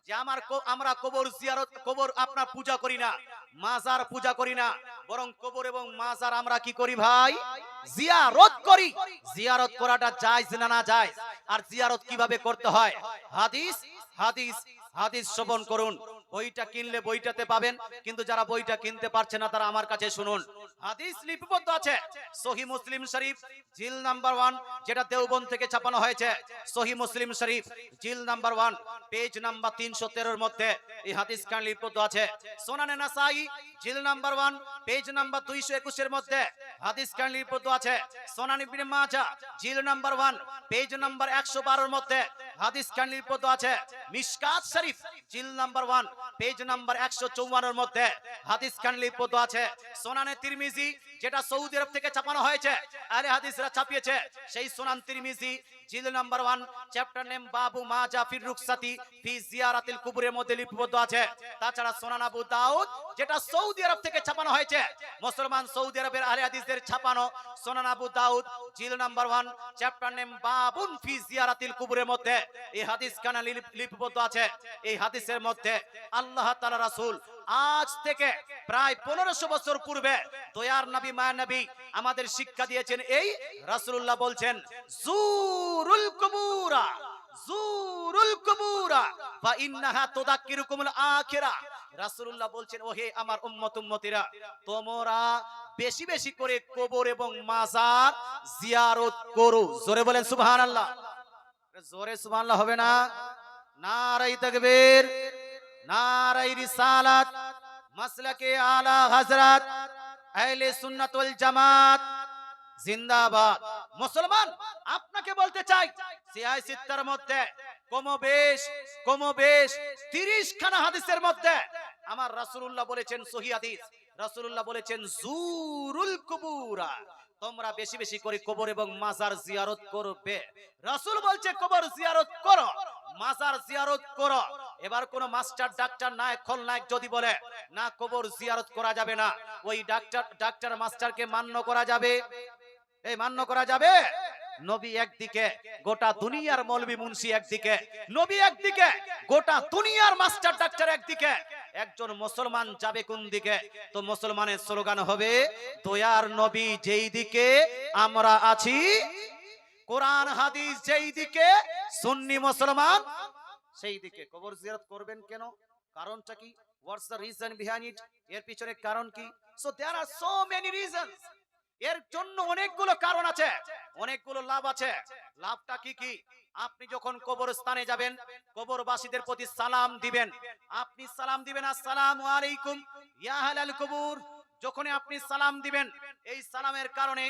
যে আমরা কবর জিয়ারত, কবর আপনার পূজা করি না, মাজার পূজা করি না, বরং কবর এবং মাজার আমরা কি করি ভাই? জিয়ারত করি। জিয়ারত করাটা জায়েজ না না জায়েজ? আর জিয়ারত কিভাবে করতে হয়? হাদিস হাদিস হাদিস শ্রবণ করুন। বইটা কিনলে বইটাতে পাবেন, কিন্তু যারা বইটা কিনতে পারছে না তারা আমার কাছে শুনুন। হাদিস লিপিবদ্ধ আছে সহিহ মুসলিম শরীফ জিল নাম্বার 1, যেটা দেওবন্দ থেকে ছাপানো হয়েছে। সহিহ মুসলিম শরীফ জিল নাম্বার 1 পেজ নাম্বার 313 এর মধ্যে এই হাদিস খান লিপিবদ্ধ আছে। সুনানে নাসাই জিল নাম্বার 1 পেজ নাম্বার 221 এর মধ্যে হাদিস খান লিপিবদ্ধ আছে। সুনান ইবনে মাজাহ জিল নাম্বার 1 পেজ নাম্বার 112 এর মধ্যে হাদিস খান লিপিবদ্ধ আছে। মিশকাত শরীফ জিল নাম্বার 1 পেজ নাম্বার 154 এর মধ্যে হাদিস খান লিপিবদ্ধ আছে। সুনানে তিরমিজি, যেটা সৌদি আরব থেকে ছাপানো হয়েছে, আহলে হাদিসরা ছাপিয়েছে, সেই সুনান তিরমিজি জিল নাম্বার 1 চ্যাপ্টার নেম বাবু মাজা ফির রুকসাতি ফি জিয়ারাতিল কুবুরের মধ্যে লিপিবদ্ধ আছে। তাছাড়া সুনান আবু দাউদ, যেটা সৌদি আরব থেকে ছাপানো হয়েছে, মুসলমান সৌদি আরবের আহলে হাদিসদের ছাপানো সুনান আবু দাউদ জিল নাম্বার 1 চ্যাপ্টার নেম বাবুন ফি জিয়ারাতিল কুবুরের মধ্যে এই হাদিস খানা লিপিবদ্ধ আছে। এই হাদিসের মধ্যে আল্লাহ তাআলা রাসূল আজ থেকে প্রায় 1500 বছর পূর্বে দয়ার নবী মায়ার নবী আমাদের শিক্ষা দিয়েছেন। এই রাসূলুল্লাহ বলছেন, জুরুল কুবুরা জুরুল কুবুরা ফা ইন্নাহা তুযাক্কিরুকুমুল আখিরা। রাসূলুল্লাহ বলছেন, ওহে আমার উম্মত উম্মতিরা, তোমরা বেশি বেশি করে কবর এবং মাজার জিয়ারত করো। জোরে বলেন সুবহানাল্লাহ। জোরে সুবহানাল্লাহ হবে না? নারায়ে তাকবীর, নারায়ে রিসালাত, মাসলাকে আলা হযরত আহলে সুন্নাত ওয়াল জামাত জিন্দাবাদ। মুসলমান, আপনাকে বলতে চাই, সিয়াহ সিত্তার মধ্যে কমবেশ 30 খানা হাদিসের মধ্যে আমার রাসূলুল্লাহ বলেছেন, সহিহ হাদিস, রাসূলুল্লাহ বলেছেন জুরুল কুবুরা, তোমরা বেশি বেশি করে কবর এবং মাজার জিয়ারত করবে। রাসূল বলছে কবর জিয়ারত করো, মাজার জিয়ারত করো। এবার কোন মাস্টার ডাক্তার নায়ক খলনায়ক যদি বলে না কবর জিয়ারত করা যাবে না, ওই ডাক্তার মাস্টারকে মান্য করা যাবে? এই মান্য করা যাবে? নবী একদিকে, গোটা দুনিয়ার মৌলবী মুন্সি একদিকে, নবী একদিকে, গোটা দুনিয়ার মাস্টার ডাক্তার একদিকে, একজন মুসলমান যাবে কোন দিকে? তো মুসলমানের স্লোগান হবে, দয়ার নবী যেই দিকে আমরা আছি, কোরআন হাদিস যেই দিকে, সুন্নি মুসলমান সেই দিকে। কবর জিয়ারত করবেন কেন? কারণটা কি? What's the reason behind it? এর পিছনে কারণ কি? So there are so many reasons. এর জন্য অনেকগুলো কারণ আছে, অনেকগুলো লাভ আছে। লাভটা কি কি? আপনি যখন কবরস্থানে যাবেন, কবরবাসীদের প্রতি সালাম দিবেন। আপনি সালাম দিবেন, আসসালামু আলাইকুম ইয়া আহলাল কবর। যখন আপনি সালাম দিবেন, এই সালামের কারণে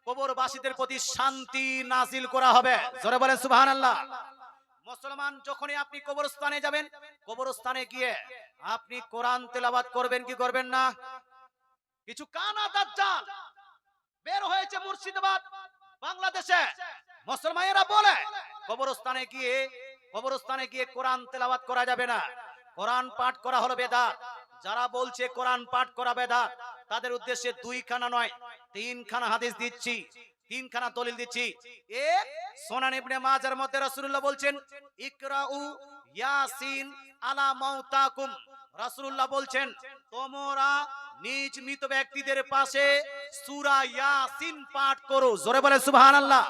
কবরবাসীদের প্রতি শান্তি নাজিল করা হবে। জোরে বলেন সুবহানাল্লাহ। মুসলমান, যখনই আপনি কবরস্থানে যাবেন, কবরস্থানে গিয়ে আপনি কোরআন তেলাওয়াত করবেন কি করবেন না? কিছু কানা দাজ্জাল বের হয়েছে মুর্শিদাবাদ বাংলাদেশে, মুসলমানেরা বলে কবরস্থানে গিয়ে কোরআন তেলাওয়াত করা যাবে না, কোরআন পাঠ করা হলো বেদাত। যারা বলছে কোরআন পাঠ করা বেদাত, তাদের উদ্দেশ্যে 2 খানা নয় 3 খানা হাদিস দিচ্ছি, 3 খানা দলিল দিচ্ছি। এক, সুনান ইবনে মাজার মধ্যে রাসূলুল্লাহ বলছেন, ইকরাউ ইয়াসিন আলা মাউতাকুম। রাসূলুল্লাহ বলছেন, তোমরা নিজ মৃত ব্যক্তিদের পাশে সূরা ইয়াসিন পাঠ করো। জোরে বলে সুবহানাল্লাহ।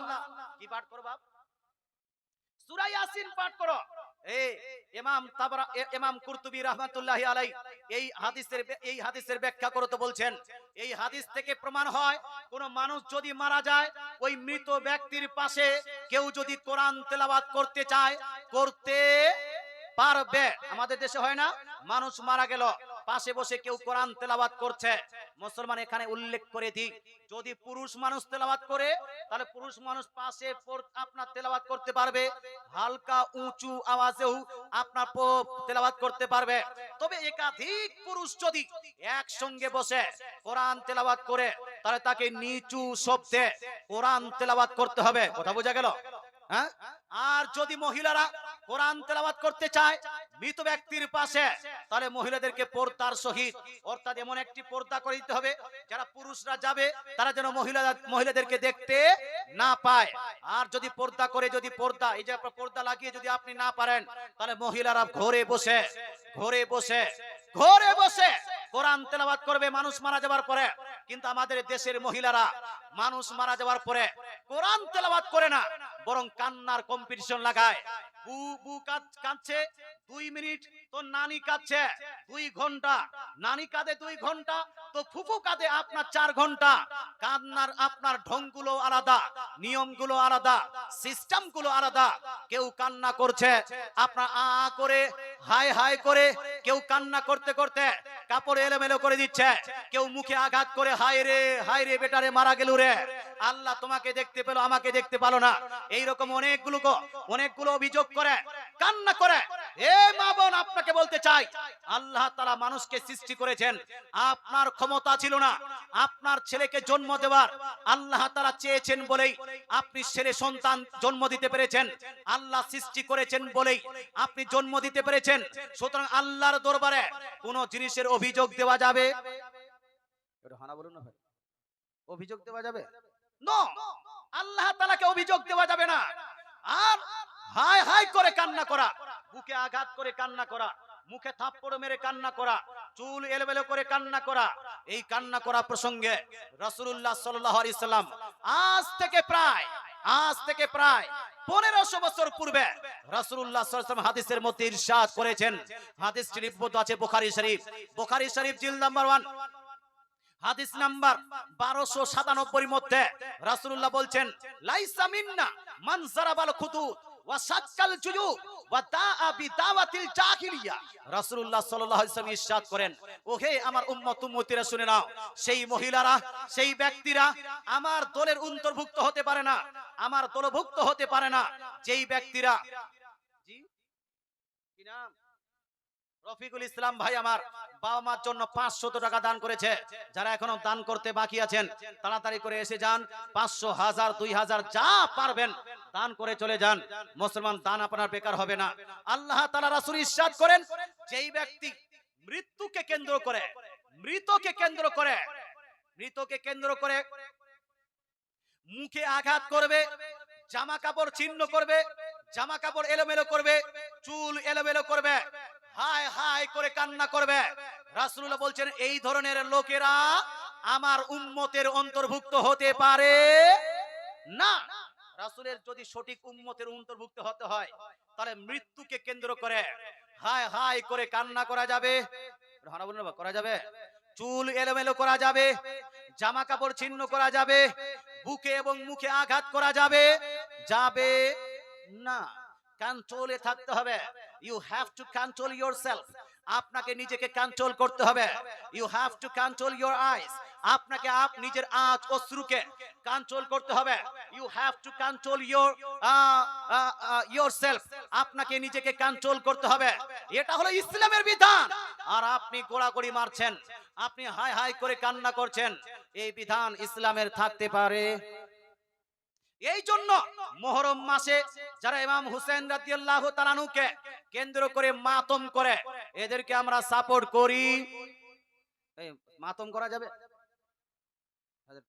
কি পাঠ করো বাপ? সূরা ইয়াসিন পাঠ করো। ইমাম কুরতুবী রাহমাতুল্লাহি আলাইহি এই হাদিসের ব্যাখ্যা করতে বলছেন, এই হাদিস থেকে প্রমাণ হয়, কোন মানুষ যদি মারা যায়, ওই মৃত ব্যক্তির পাশে কেউ যদি কোরআন তেলাওয়াত করতে চায়, করতে পারবে। আমাদের দেশে হয় না, মানুষ মারা গেল, পাশে বসে কেউ কোরআন তেলাওয়াত করছে। মুসলমান এখানে উল্লেখ করে দিই, যদি পুরুষ মানুষ তেলাওয়াত করে, তাহলে পুরুষ মানুষ পাশে আপনার তেলাওয়াত করতে পারবে, হালকা উঁচু আওয়াজেও আপনার তেলাওয়াত করতে পারবে। তবে একাধিক পুরুষ যদি একসঙ্গে বসে কোরআন তেলাওয়াত করে, তাহলে তাকে নিচু শব্দে কোরআন তেলাওয়াত করতে হবে। কথা বোঝা গেল? হ্যাঁ। আর যদি মহিলারা কোরআন তেলাওয়াত করতে চায়, মৃত ব্যক্তির পাশে, তাহলে মহিলাদেরকে পর্দার সহিত, অর্থাৎ এমন একটি পর্দা করে দিতে হবে যারা পুরুষরা যাবে তারা যেন মহিলাদেরকে দেখতে না পায়। আর যদি পর্দা করে, যদি পর্দা, এই যে পর্দা লাগিয়ে যদি আপনি না পারেন, তাহলে মহিলারা ঘরে বসে কোরআন তেলাওয়াত করবে মানুষ মারা যাওয়ার পরে। কিন্তু আমাদের দেশের মহিলারা মানুষ মারা যাওয়ার পরে কোরআন তেলাওয়াত করে না, বরং কান্নার কম্পিটিশন লাগায়। বু কাঁদছে 2 মিনিট, তো নানি কাঁদছে 2 ঘন্টা, নানি কাঁদে 2 ঘন্টা, তো ফুফু কাঁদে আপনার 4 ঘন্টা। কান্নার আপনার ঢংগুলো আলাদা, নিয়মগুলো আলাদা, সিস্টেমগুলো আলাদা। কেউ কান্না করছে আপনার আ করে, হাই হাই করে, কেউ কান্না করতে করতে কাপড় এলোমেলো করে দিচ্ছে, কেউ মুখে আঘাত করে হাই রে বেটারে মারা গেল রে, আল্লাহ তোমাকে দেখতে পেলো আমাকে দেখতে পালো না, এইরকম অনেকগুলো অভিযোগ করে, কান্না করে। এ মা বোন, আপনাকে বলতে চাই, আল্লাহ তাআলা মানুষকে সৃষ্টি করেছেন, আপনার ক্ষমতা ছিল না আপনার ছেলেকে জন্ম দেওয়ার। আল্লাহ তাআলা চেয়েছেন বলেই আপনি ছেলে সন্তান জন্ম দিতে পেরেছেন, আল্লাহ সৃষ্টি করেছেন বলেই আপনি জন্ম দিতে পেরেছেন। সুতরাং আল্লাহর দরবারে কোন জিনিসের অভিযোগ দেওয়া যাবে? এটা হানা বলুন না ভাই, অভিযোগ দেওয়া যাবে? নো, আল্লাহ তাআলাকে অভিযোগ দেওয়া যাবে না। আর হাই হাই করে কান্না করা, বুকে আঘাত করে কান্না করা, মুখে থাপ্পড় মেরে কান্না করা, চুল এলোমেলো করে কান্না করা, এই কান্না করা প্রসঙ্গে রাসূলুল্লাহ সাল্লাল্লাহু আলাইহি সাল্লাম আজ থেকে প্রায় 1500 বছর পূর্বে রাসূলুল্লাহ সাল্লাল্লাহু আলাইহি ওয়াসাল্লাম হাদিসের মধ্যে ইরশাদ করেছেন। হাদিসটি লিপিবদ্ধ আছে বুখারী শরীফ জিলদ নাম্বার 1, হাদিস নাম্বার 1297 মধ্যে রাসূলুল্লাহ বলছেন, লাইসা মিন্না মান যারাবাল খুদুদ ওয়া সাক্কাল জুয়ুব ওয়া দাআ বিদাওয়াতিল জাহিলিয়া। রাসূলুল্লাহ সাল্লাল্লাহু আলাইহি ওয়াসাল্লাম ইরশাদ করেন, ওহে আমার উম্মতিরা শুনে নাও, সেই মহিলারা, সেই ব্যক্তিরা আমার দলের অন্তর্ভুক্ত হতে পারে না, আমার দলভুক্ত হতে পারে না, যেই ব্যক্তিরা, জি কি নাম, রফিকুল ইসলাম ভাই আমার বাবা মার জন্য 500 টাকা দান করেছে। যারা এখনো দান করতে বাকি আছেন তাড়াতাড়ি করে এসে যান, 500, 1000, 2000 যা পারবেন দান করে চলে যান। মুসলমান, দান আপনার বেকার হবে না। আল্লাহ তাআলা রাসূল ইরশাদ করেন, যেই ব্যক্তি মৃত্যুকে কেন্দ্র করে, মৃতকে কেন্দ্র করে মুখে আঘাত করবে, জামা কাপড় ছিন্ন করবে, জামা কাপড় এলোমেলো করবে, চুল এলোমেলো করবে, হায় হায় করে কান্না করবে, রাসূলুল্লাহ বলছেন এই ধরনের লোকেরা আমার উম্মতের অন্তর্ভুক্ত হতে পারে না। রাসূলের যদি সঠিক উম্মতের অন্তর্ভুক্ত হতে হয়, তাহলে মৃত্যুকে কেন্দ্র করে হায় হায় করে কান্না করা যাবে, করা যাবে, চুল এলোমেলো করা যাবে, জামা কাপড় ছিন্ন করা যাবে, বুকে এবং মুখে আঘাত করা যাবে না। কন্ট্রোলে থাকতে হবে। You have to control yourself, আপনাকে নিজেকে কন্ট্রোল করতে হবে। You have to control your eyes, আপনাকে নিজের আঁচ অশ্রুকে কন্ট্রোল করতে হবে। You have to control yourself, আপনাকে নিজেকে কন্ট্রোল করতে হবে। এটা হলো ইসলামের বিধান। আর আপনি গোড়াগড়ি মারছেন, আপনি হাই হাই করে কান্না করছেন, এই বিধান ইসলামের থাকতে পারে? এই জন্য মুহররম মাসে যারা ইমাম হুসাইন রাদিয়াল্লাহু তাআলা আনহুকে কেন্দ্র করে মাতম করে, এদেরকে আমরা সাপোর্ট করি। এই মাতম করা যাবে?